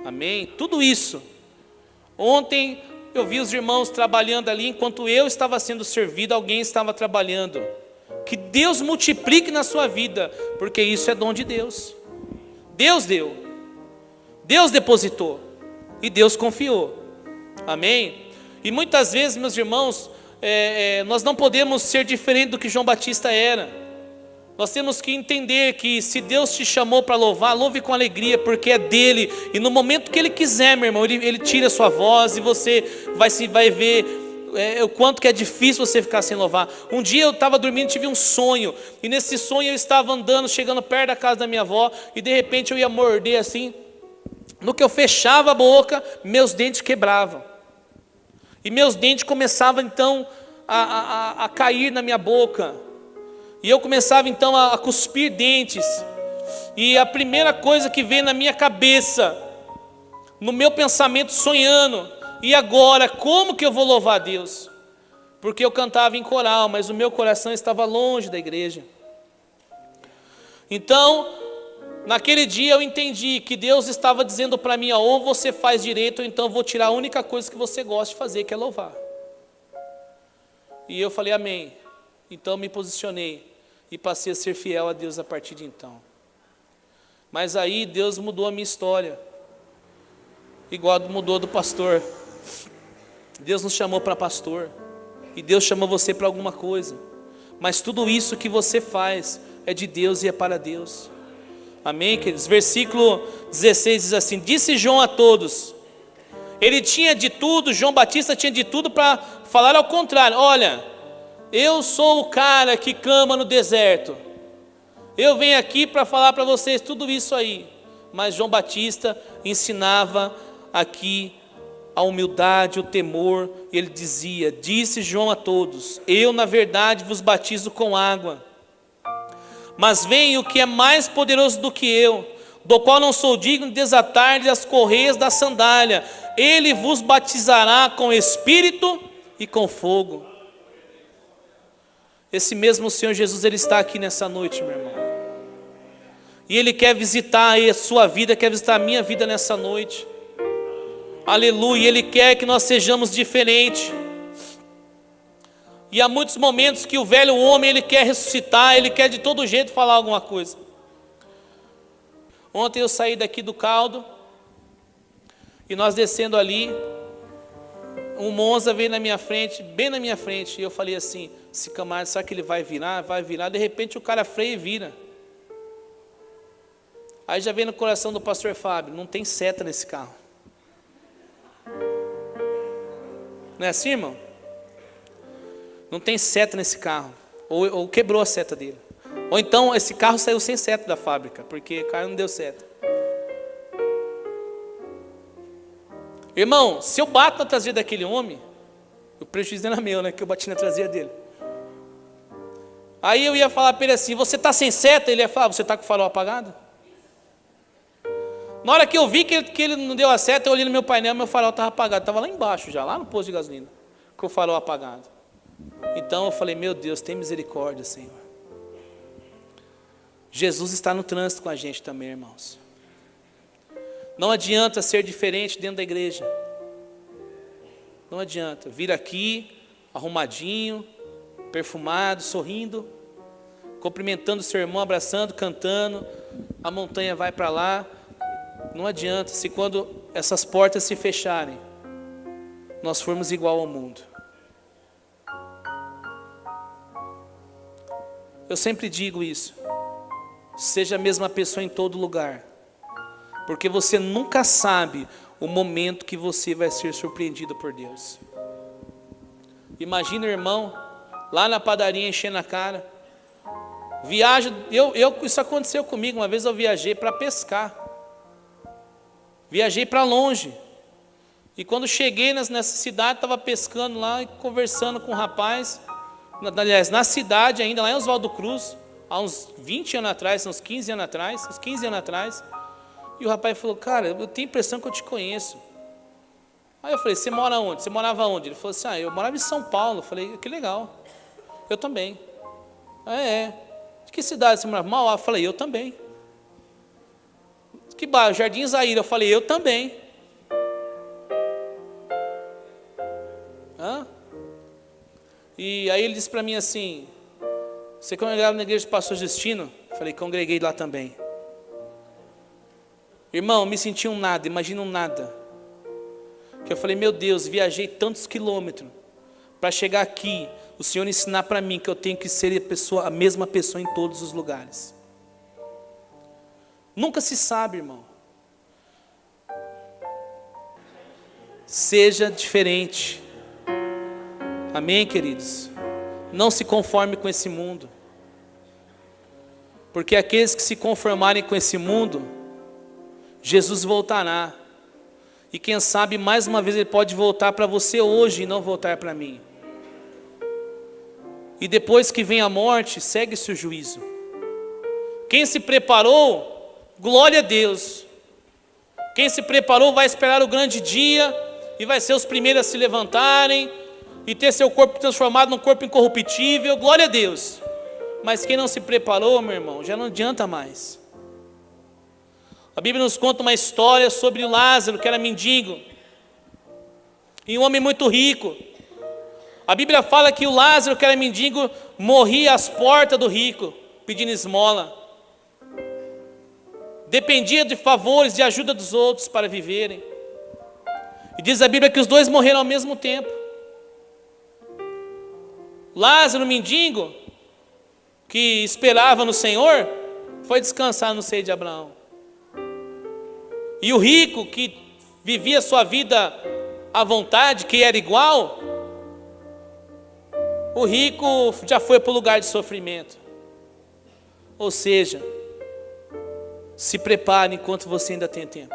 Amém? Tudo isso. Ontem eu vi os irmãos trabalhando ali, enquanto eu estava sendo servido, alguém estava trabalhando. Que Deus multiplique na sua vida, porque isso é dom de Deus. Deus deu, Deus depositou e Deus confiou. Amém? E muitas vezes, meus irmãos, nós não podemos ser diferente do que João Batista era. Nós temos que entender que se Deus te chamou para louvar, louve com alegria, porque é dele. E no momento que ele quiser, meu irmão, ele tira a sua voz e você vai ver o quanto que é difícil você ficar sem louvar. Um dia eu estava dormindo, tive um sonho, e nesse sonho eu estava andando, chegando perto da casa da minha avó, e de repente eu ia morder assim. No que eu fechava a boca, meus dentes quebravam, e meus dentes começavam então a cair na minha boca, e eu começava então a cuspir dentes. E a primeira coisa que veio na minha cabeça, no meu pensamento sonhando, e agora, como que eu vou louvar a Deus? Porque eu cantava em coral, mas o meu coração estava longe da igreja. Então, Naquele dia eu entendi que Deus estava dizendo para mim, ó, ou você faz direito, ou então eu vou tirar a única coisa que você gosta de fazer, que é louvar. E eu falei amém. Então me posicionei e passei a ser fiel a Deus a partir de então. Mas aí Deus mudou a minha história, igual mudou do pastor. Deus nos chamou para pastor, e Deus chamou você para alguma coisa, mas tudo isso que você faz é de Deus e é para Deus. Amém, queridos? Versículo 16 diz assim: disse João a todos. Ele tinha de tudo, João Batista tinha de tudo para falar ao contrário. Olha, eu sou o cara que clama no deserto. Eu venho aqui para falar para vocês tudo isso aí. Mas João Batista ensinava aqui a humildade, o temor. Ele dizia, disse João a todos: eu na verdade vos batizo com água, mas vem o que é mais poderoso do que eu, do qual não sou digno de desatar-lhe as correias da sandália. Ele vos batizará com Espírito e com fogo. Esse mesmo Senhor Jesus, Ele está aqui nessa noite, meu irmão. E Ele quer visitar a sua vida, quer visitar a minha vida nessa noite. Aleluia, Ele quer que nós sejamos diferentes. E há muitos momentos que o velho homem, ele quer ressuscitar, ele quer de todo jeito falar alguma coisa. Ontem eu saí daqui do Caldo, e nós descendo ali, um Monza veio na minha frente, bem na minha frente, e eu falei assim, esse camarada, será que ele vai virar? Vai virar, de repente o cara freia e vira. Aí já vem no coração do pastor Fábio, não tem seta nesse carro. Não é assim, irmão? Não tem seta nesse carro, ou quebrou a seta dele, ou então esse carro saiu sem seta da fábrica, porque o cara não deu seta. Irmão, se eu bato na traseira daquele homem, o prejuízo não é meu, né, que eu bati na traseira dele. Aí eu ia falar para ele assim, você está sem seta? Ele ia falar, você está com o farol apagado? Na hora que eu vi que ele não deu a seta, eu olhei no meu painel, meu farol estava apagado, estava lá embaixo já, lá no posto de gasolina, com o farol apagado. Então eu falei, meu Deus, tem misericórdia, Senhor. Jesus está no trânsito com a gente também, irmãos. Não adianta ser diferente dentro da igreja. Não adianta vir aqui, arrumadinho, perfumado, sorrindo, cumprimentando o seu irmão, abraçando, cantando, a montanha vai para lá. Não adianta, se quando essas portas se fecharem, nós formos igual ao mundo. Eu sempre digo isso, seja a mesma pessoa em todo lugar, porque você nunca sabe o momento que você vai ser surpreendido por Deus. Imagina, irmão, lá na padaria enchendo a cara, viaja, isso aconteceu comigo, uma vez eu viajei para pescar, viajei para longe, e quando cheguei nessa cidade, estava pescando lá e conversando com um rapaz, aliás, na cidade ainda, lá em Oswaldo Cruz, há uns 20 anos atrás, uns 15 anos atrás, e o rapaz falou, cara, eu tenho a impressão que eu te conheço. Aí eu falei, você mora onde? Você morava onde? Ele falou assim, eu morava em São Paulo. Eu falei, que legal, eu também. De que cidade você morava? Mauá. Eu falei, eu também. Que bairro? Jardim Zaíra. Eu falei, eu também. E aí ele disse para mim assim, você congregava na igreja do pastor Justino? Eu falei, congreguei lá também. Irmão, me senti um nada, imagina um nada. Que eu falei, meu Deus, viajei tantos quilômetros para chegar aqui, o Senhor ensinar para mim que eu tenho que ser a mesma pessoa em todos os lugares. Nunca se sabe, irmão. Seja diferente. Amém, queridos? Não se conforme com esse mundo. Porque aqueles que se conformarem com esse mundo, Jesus voltará. E quem sabe mais uma vez Ele pode voltar para você hoje e não voltar para mim. E depois que vem a morte, segue-se o juízo. Quem se preparou, glória a Deus. Quem se preparou vai esperar o grande dia e vai ser os primeiros a se levantarem e ter seu corpo transformado num corpo incorruptível, glória a Deus. Mas quem não se preparou, meu irmão, já não adianta mais. A Bíblia nos conta uma história sobre o Lázaro, que era mendigo, e um homem muito rico. A Bíblia fala que o Lázaro, que era mendigo, morria às portas do rico, pedindo esmola. Dependia de favores, de ajuda dos outros para viverem. E diz a Bíblia que os dois morreram ao mesmo tempo. Lázaro, mendigo, que esperava no Senhor, foi descansar no seio de Abraão. E o rico, que vivia sua vida à vontade, que era igual, o rico já foi para o lugar de sofrimento. Ou seja, se prepare enquanto você ainda tem tempo.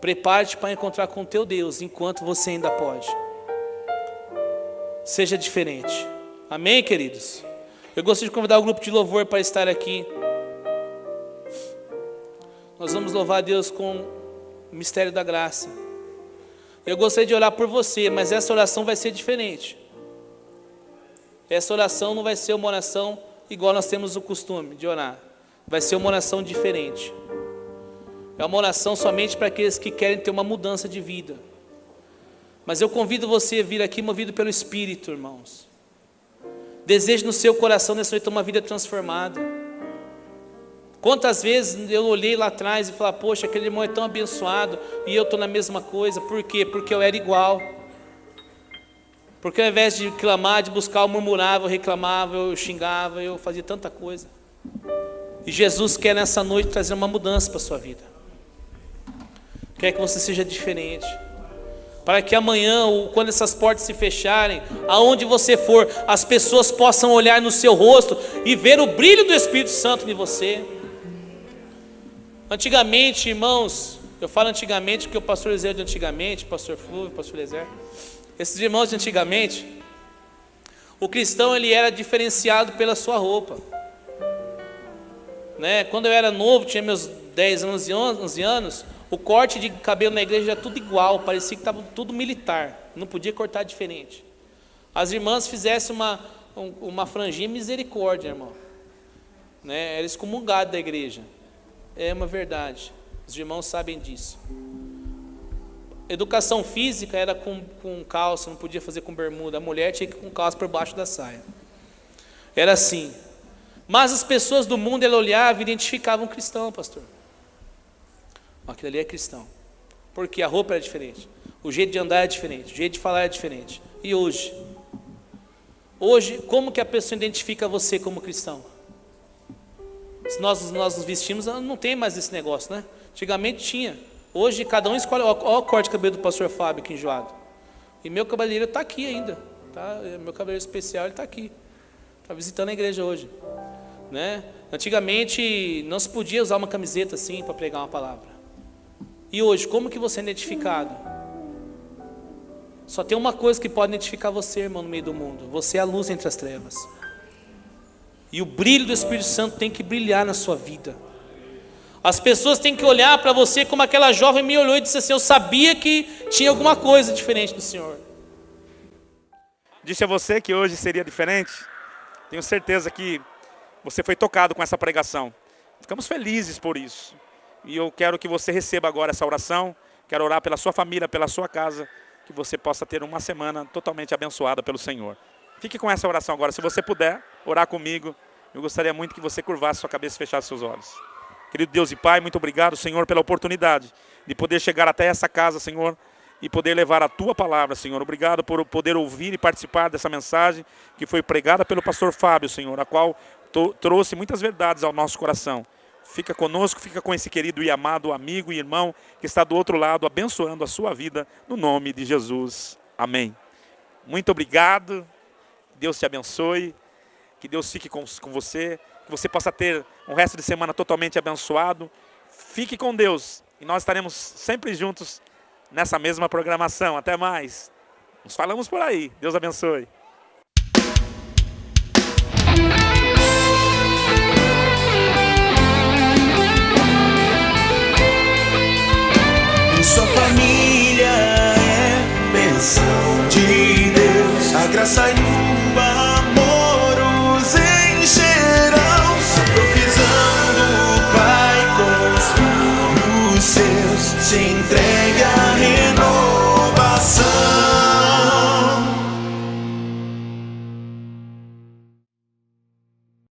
Prepare-te para encontrar com o teu Deus enquanto você ainda pode. Seja diferente. Amém, queridos? Eu gostaria de convidar o grupo de louvor para estar aqui. Nós vamos louvar a Deus com o mistério da graça. Eu gostaria de orar por você, mas essa oração vai ser diferente. Essa oração não vai ser uma oração igual nós temos o costume de orar. Vai ser uma oração diferente. É uma oração somente para aqueles que querem ter uma mudança de vida. Mas eu convido você a vir aqui movido pelo Espírito, irmãos. Deseje no seu coração nessa noite uma vida transformada. Quantas vezes eu olhei lá atrás e falei, poxa, aquele irmão é tão abençoado e eu estou na mesma coisa. Por quê? Porque eu era igual. Porque ao invés de clamar, de buscar, eu murmurava, eu reclamava, eu xingava, eu fazia tanta coisa. E Jesus quer nessa noite trazer uma mudança para a sua vida. Quer que você seja diferente. Para que amanhã, quando essas portas se fecharem, aonde você for, as pessoas possam olhar no seu rosto e ver o brilho do Espírito Santo em você. Antigamente, irmãos, eu falo antigamente porque o pastor Eliseu de antigamente, o pastor Flúvio, o pastor Eliezer, esses irmãos de antigamente, o cristão ele era diferenciado pela sua roupa. Né? Quando eu era novo, tinha meus 10 anos, 11 anos, o corte de cabelo na igreja era tudo igual, parecia que estava tudo militar, não podia cortar diferente. As irmãs fizessem uma franjinha, misericórdia, irmão. Né? Era excomungado da igreja. É uma verdade, os irmãos sabem disso. Educação física era com calça, não podia fazer com bermuda. A mulher tinha que ir com calça por baixo da saia. Era assim. Mas as pessoas do mundo, ela olhava e identificavam um cristão, pastor. Aquilo ali é cristão. Porque a roupa era diferente. O jeito de andar é diferente. O jeito de falar é diferente. E hoje? Hoje, como que a pessoa identifica você como cristão? Se nós nos vestimos, não tem mais esse negócio, né? Antigamente tinha. Hoje cada um escolhe. Olha o corte de cabelo do pastor Fábio, que enjoado. E meu cabeleireiro está aqui ainda. Tá? Meu cabeleireiro especial está aqui. Está visitando a igreja hoje. Né? Antigamente não se podia usar uma camiseta assim para pregar uma palavra. E hoje, como que você é identificado? Só tem uma coisa que pode identificar você, irmão, no meio do mundo. Você é a luz entre as trevas. E o brilho do Espírito Santo tem que brilhar na sua vida. As pessoas têm que olhar para você como aquela jovem me olhou e disse assim, eu sabia que tinha alguma coisa diferente do Senhor. Disse a você que hoje seria diferente? Tenho certeza que você foi tocado com essa pregação. Ficamos felizes por isso. E eu quero que você receba agora essa oração. Quero orar pela sua família, pela sua casa. Que você possa ter uma semana totalmente abençoada pelo Senhor. Fique com essa oração agora. Se você puder orar comigo, eu gostaria muito que você curvasse sua cabeça e fechasse seus olhos. Querido Deus e Pai, muito obrigado, Senhor, pela oportunidade de poder chegar até essa casa, Senhor, e poder levar a Tua palavra, Senhor. Obrigado por poder ouvir e participar dessa mensagem que foi pregada pelo pastor Fábio, Senhor, a qual trouxe muitas verdades ao nosso coração. Fica conosco, fica com esse querido e amado amigo e irmão que está do outro lado, abençoando a sua vida, no nome de Jesus. Amém. Muito obrigado, Deus te abençoe, que Deus fique com você, que você possa ter um resto de semana totalmente abençoado. Fique com Deus e nós estaremos sempre juntos nessa mesma programação. Até mais. Nos falamos por aí. Deus abençoe. Sua família é bênção de Deus. A graça e o amor os encherão. A provisão do Pai com seus se entregam.